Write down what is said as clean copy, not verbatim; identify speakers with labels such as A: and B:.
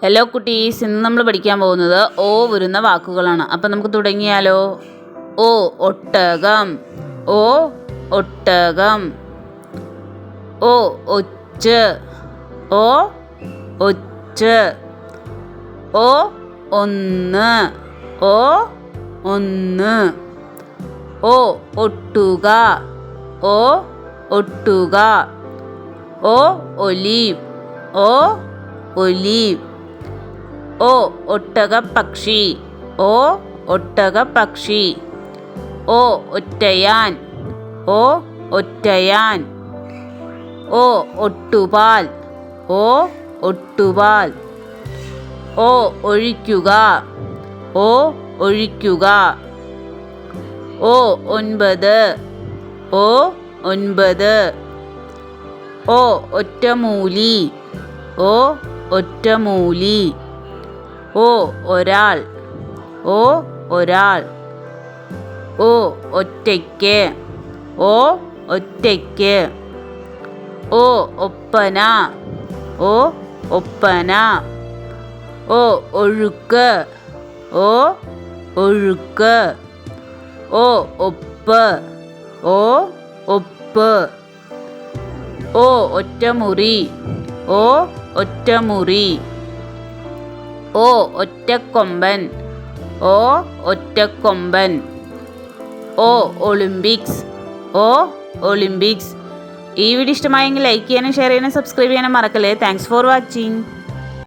A: Hello കുട്ടീസ്, ഇന്ന് നമ്മൾ പഠിക്കാൻ പോകുന്നത് ഓ വരുന്ന വാക്കുകളാണ്. അപ്പം നമുക്ക് തുടങ്ങിയാലോ. ഓ ഒട്ടകം, ഓ ഒട്ടകം. ഓ ഒച്ച്, ഓ ഒച്ച്. ഓ ഒന്ന്, ഓ ഒന്ന്. ഓ ഒട്ടുക, ഓ ഒട്ടുക. ഓ ഒലീവ്, ഓ ഒലീവ്. ഓ ഒട്ടകപ്പക്ഷി, ഓ ഒട്ടകപ്പക്ഷി. ഓ ഒറ്റയാൻ, ഓ ഒറ്റയാൻ. ഓ ഒട്ടുപാൽ, ഓ ഒട്ടുപാൽ. ഓ ഒഴിക്കുക, ഓ ഒഴിക്കുക. ഓ ഒൻപത്, ഓ ഒൻപത്. ഓ ഒറ്റമൂലി, ഓ ഒറ്റമൂലി. ഓ ഒരാൾ, ഓ ഒരാൾ. ഓ ഒറ്റയ്ക്ക്, ഓ ഒറ്റയ്ക്ക്. ഓ ഒപ്പന, ഓ ഒപ്പന. ഓ ഒഴുക്ക്, ഓ ഒഴുക്ക്. ഓ ഒപ്പ്, ഓ ഒപ്പ്. ഓ ഒറ്റമുറി, ഓ ഒറ്റമുറി. ഓ ഒറ്റക്കൊമ്പൻ, ഓ ഒറ്റക്കൊമ്പൻ. ഓ ഒളിമ്പിക്സ്, ഓ ഒളിമ്പിക്സ്. ഈ വീഡിയോ ഇഷ്ടമായെങ്കിൽ ലൈക്ക് ചെയ്യാനും ഷെയർ ചെയ്യാനും സബ്സ്ക്രൈബ് ചെയ്യാനും മറക്കല്ലേ. Thanks for watching.